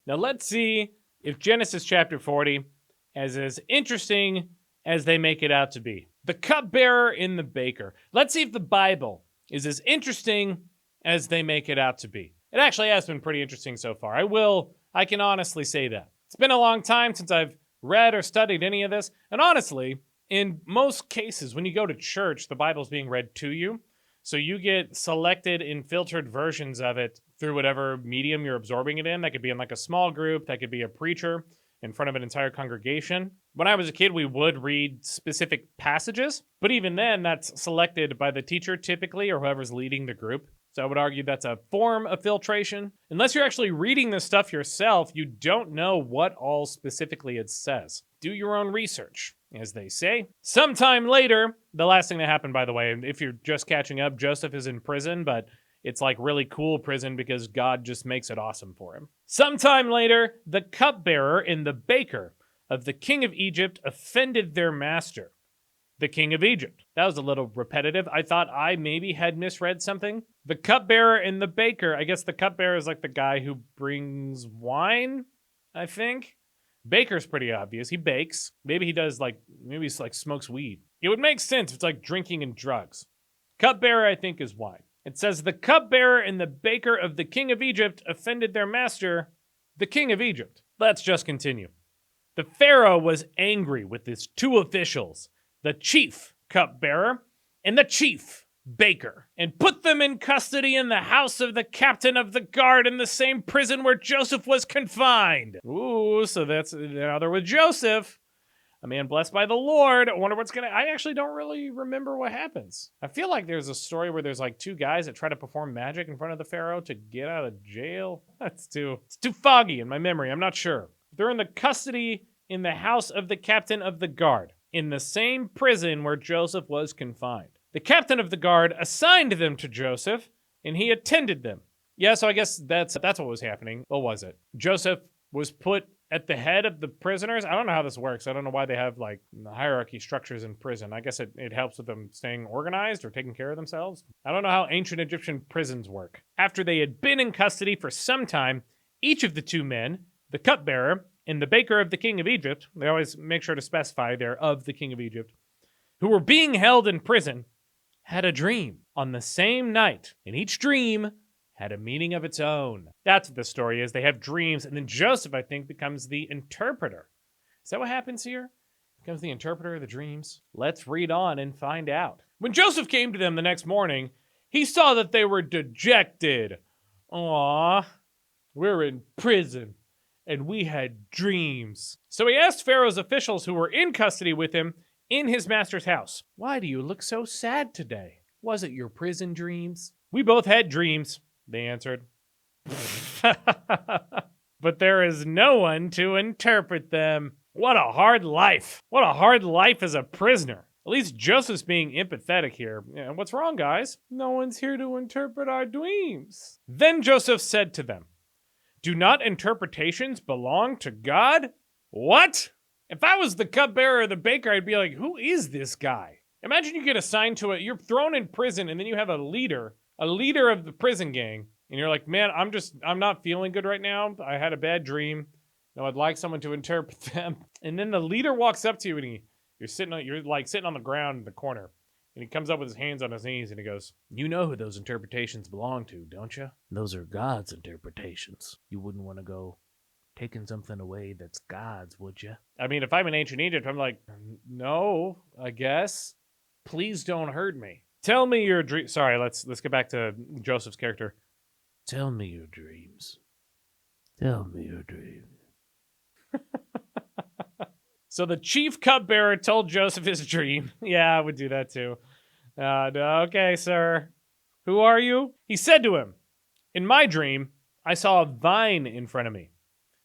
Now let's see if Genesis chapter 40 is as interesting as they make it out to be. The cupbearer in the baker. Let's see if the Bible is as interesting as they make it out to be. It actually has been pretty interesting so far. I can honestly say that. It's been a long time since I've read or studied any of this, and honestly, in most cases, when you go to church, the Bible's being read to you, so you get selected and filtered versions of it through whatever medium you're absorbing it in. That could be in like a small group, that could be a preacher in front of an entire congregation. When I was a kid, we would read specific passages, but even then, that's selected by the teacher typically, or whoever's leading the group. So I would argue that's a form of filtration. Unless you're actually reading this stuff yourself, you don't know what all specifically it says. Do your own research, as they say. Sometime later, the last thing that happened, by the way, if you're just catching up, Joseph is in prison, but it's like really cool prison because God just makes it awesome for him. Sometime later, the cupbearer and the baker of the king of Egypt offended their master, the king of Egypt. That was a little repetitive. I thought I maybe had misread something. The cupbearer and the baker. I guess the cupbearer is like the guy who brings wine, I think. Baker's pretty obvious. He bakes. Maybe he smokes weed. It would make sense if it's like drinking and drugs. Cupbearer, I think, is wine. It says, the cupbearer and the baker of the king of Egypt offended their master, the king of Egypt. Let's just continue. The Pharaoh was angry with his two officials, the chief cupbearer and the chief baker, and put them in custody in the house of the captain of the guard in the same prison where Joseph was confined. Ooh, so that's now they're with Joseph, a man blessed by the Lord. I wonder what's I actually don't really remember what happens. I feel like there's a story where there's like two guys that try to perform magic in front of the Pharaoh to get out of jail. It's too foggy in my memory. I'm not sure. They're in the custody in the house of the captain of the guard, in the same prison where Joseph was confined. The captain of the guard assigned them to Joseph, and he attended them. Yeah, so I guess that's what was happening. What was it? Joseph was put at the head of the prisoners. I don't know how this works. I don't know why they have like hierarchy structures in prison. I guess it helps with them staying organized or taking care of themselves. I don't know how ancient Egyptian prisons work. After they had been in custody for some time, each of the two men, the cupbearer and the baker of the king of Egypt, they always make sure to specify they're of the king of Egypt, who were being held in prison, had a dream on the same night, and each dream had a meaning of its own. That's what the story is. They have dreams, and then Joseph, I think, becomes the interpreter. Is that what happens here? Becomes the interpreter of the dreams? Let's read on and find out. When Joseph came to them the next morning, he saw that they were dejected. Aww, we're in prison, and we had dreams. So he asked Pharaoh's officials who were in custody with him in his master's house, "Why do you look so sad today? Was it your prison dreams?" "We both had dreams," they answered. "But there is no one to interpret them." What a hard life. What a hard life as a prisoner. At least Joseph's being empathetic here. Yeah, what's wrong, guys? "No one's here to interpret our dreams." Then Joseph said to them, "Do not interpretations belong to God?" What? If I was the cupbearer or the baker, I'd be like, who is this guy? Imagine you get assigned to it, you're thrown in prison, and then you have a leader of the prison gang, and you're like, man, I'm not feeling good right now. I had a bad dream. No, I'd like someone to interpret them. And then the leader walks up to you, and you're sitting on the ground in the corner, and he comes up with his hands on his knees, and he goes, "You know who those interpretations belong to, don't you? Those are God's interpretations. You wouldn't want to go taking something away that's God's, would you?" I mean, if I'm in ancient Egypt, I'm like, no, I guess. Please don't hurt me. Tell me your dream. Sorry, let's get back to Joseph's character. Tell me your dreams. Tell me your dreams. So the chief cupbearer told Joseph his dream. Yeah, I would do that too. Okay, sir. Who are you? He said to him, "In my dream, I saw a vine in front of me.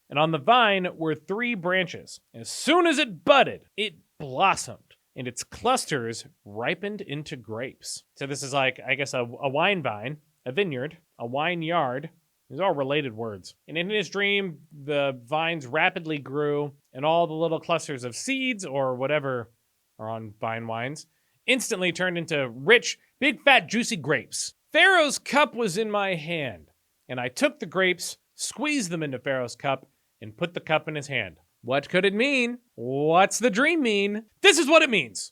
And on the vine were 3 branches. As soon as it budded, it blossomed, and its clusters ripened into grapes." So this is like, I guess, a wine vine, a vineyard, a wine yard. These are all related words. And in his dream, the vines rapidly grew, and all the little clusters of seeds, or whatever are on vine wines, instantly turned into rich, big, fat, juicy grapes. Pharaoh's cup was in my hand, and I took the grapes, squeezed them into Pharaoh's cup, and put the cup in his hand. What could it mean? What's the dream mean? This is what it means,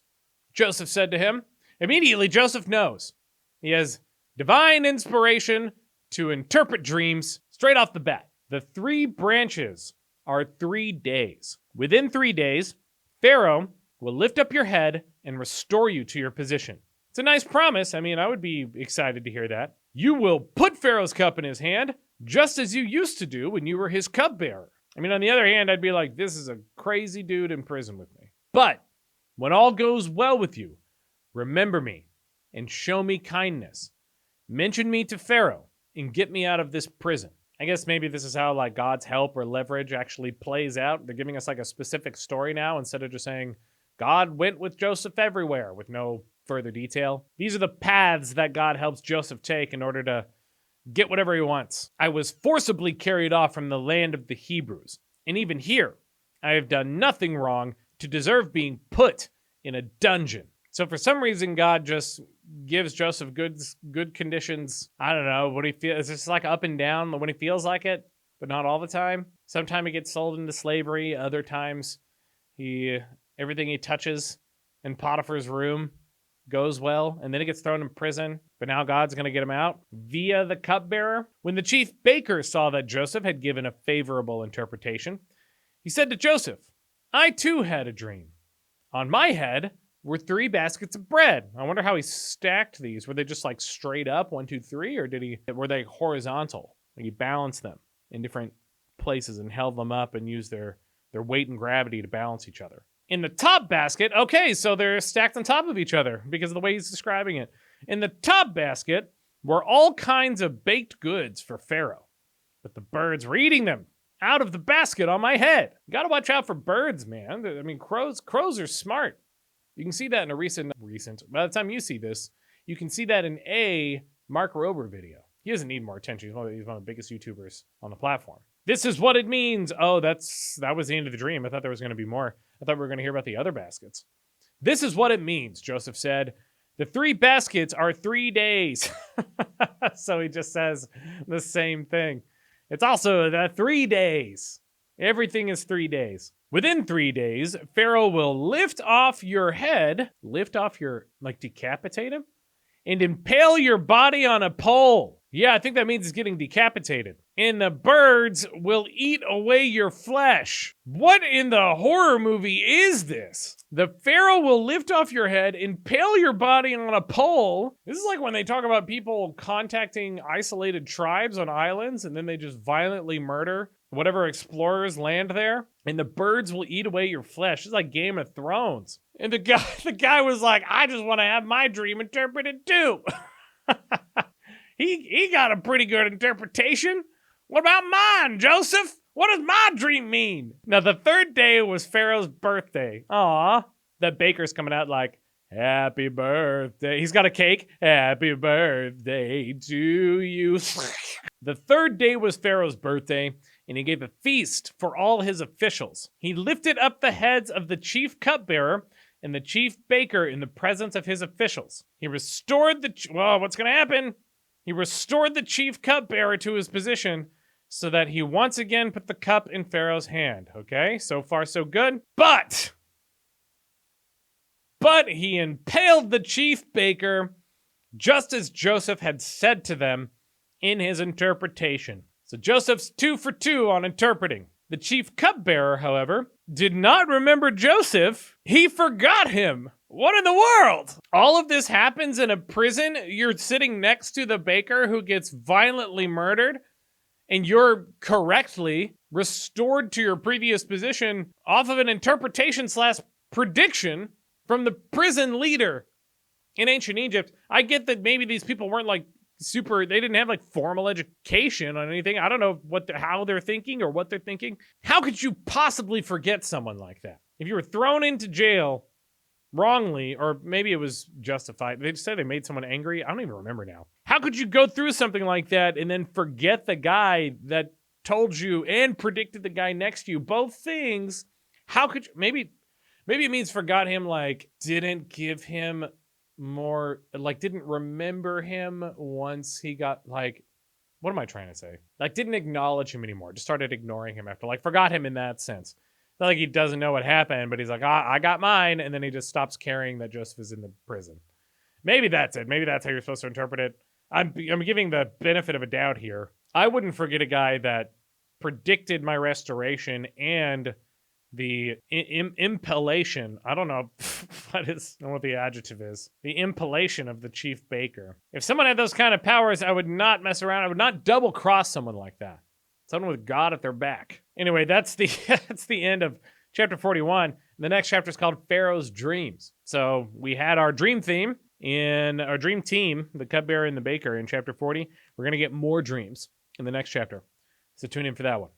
Joseph said to him. Immediately, Joseph knows. He has divine inspiration to interpret dreams straight off the bat. The 3 branches are 3 days. Within 3 days, Pharaoh will lift up your head and restore you to your position. It's a nice promise. I mean, I would be excited to hear that. You will put Pharaoh's cup in his hand, just as you used to do when you were his cupbearer. I mean, on the other hand, I'd be like, this is a crazy dude in prison with me. But when all goes well with you, remember me and show me kindness. Mention me to Pharaoh and get me out of this prison. I guess maybe this is how like God's help or leverage actually plays out. They're giving us like a specific story now instead of just saying God went with Joseph everywhere with no further detail. These are the paths that God helps Joseph take in order to get whatever he wants. I was forcibly carried off from the land of the Hebrews. And even here, I have done nothing wrong to deserve being put in a dungeon. So for some reason, God just gives Joseph good conditions. I don't know what he feels. It's just like up and down when he feels like it, but not all the time. Sometimes he gets sold into slavery. Other times, everything he touches in Potiphar's room goes well, and then he gets thrown in prison. But now God's going to get him out via the cupbearer. When the chief baker saw that Joseph had given a favorable interpretation, he said to Joseph, I too had a dream. On my head were 3 baskets of bread. I wonder how he stacked these. Were they just like straight up, 1, 2, 3, or were they horizontal? Like he balanced them in different places and held them up and used their weight and gravity to balance each other. In the top basket, okay, so they're stacked on top of each other because of the way he's describing it. In the top basket were all kinds of baked goods for Pharaoh, but the birds were eating them out of the basket on my head. You gotta watch out for birds, man. I mean, crows are smart. You can see that in a recent, by the time you see this, you can see that in a Mark Rober video. He doesn't need more attention. He's one of the biggest YouTubers on the platform. This is what it means. Oh, that was the end of the dream. I thought there was going to be more. I thought we were going to hear about the other baskets. This is what it means, Joseph said. The 3 baskets are 3 days. So he just says the same thing. It's also the 3 days. Everything is 3 days. Within 3 days, Pharaoh will lift off your head, like decapitate him, and impale your body on a pole. Yeah, I think that means he's getting decapitated. And the birds will eat away your flesh. What in the horror movie is this? The Pharaoh will lift off your head, impale your body on a pole. This is like when they talk about people contacting isolated tribes on islands, and then they just violently murder whatever explorers land there. And the birds will eat away your flesh. It's like Game of Thrones. And the guy was like, I just want to have my dream interpreted too. He got a pretty good interpretation. What about mine, Joseph? What does my dream mean? Now, the 3rd day was Pharaoh's birthday. Aw. The baker's coming out like, happy birthday. He's got a cake. Happy birthday to you. The 3rd day was Pharaoh's birthday, and he gave a feast for all his officials. He lifted up the heads of the chief cupbearer and the chief baker in the presence of his officials. He restored what's going to happen? He restored the chief cupbearer to his position so that he once again put the cup in Pharaoh's hand. Okay, so far so good. But he impaled the chief baker just as Joseph had said to them in his interpretation. So Joseph's 2 for 2 on interpreting. The chief cupbearer, however, did not remember Joseph. He forgot him. What in the world? All of this happens in a prison. You're sitting next to the baker who gets violently murdered, and you're correctly restored to your previous position off of an interpretation / prediction from the prison leader in ancient Egypt. I get that maybe these people weren't like they didn't have like formal education on anything. I don't know how they're thinking or what they're thinking. How could you possibly forget someone like that? If you were thrown into jail wrongly, or maybe it was justified. They said they made someone angry. I don't even remember now. How could you go through something like that and then forget the guy that told you and predicted the guy next to you? Both things. How could you? Maybe it means forgot him, like didn't give him more, like didn't remember him once he got like what am I trying to say? Like, didn't acknowledge him anymore. Just started ignoring him after, like, forgot him in that sense. Not like he doesn't know what happened, but he's like, I got mine. And then he just stops caring that Joseph is in the prison. Maybe that's it. Maybe that's how you're supposed to interpret it. I'm giving the benefit of a doubt here. I wouldn't forget a guy that predicted my restoration and the impellation. I don't know I don't know what the adjective is. The impellation of the chief baker. If someone had those kind of powers, I would not mess around. I would not double cross someone like that. Someone with God at their back. Anyway, that's the that's the end of chapter 41. The next chapter is called Pharaoh's Dreams. So we had our dream theme in our dream team, the cupbearer and the baker, in chapter 40. We're going to get more dreams in the next chapter. So tune in for that one.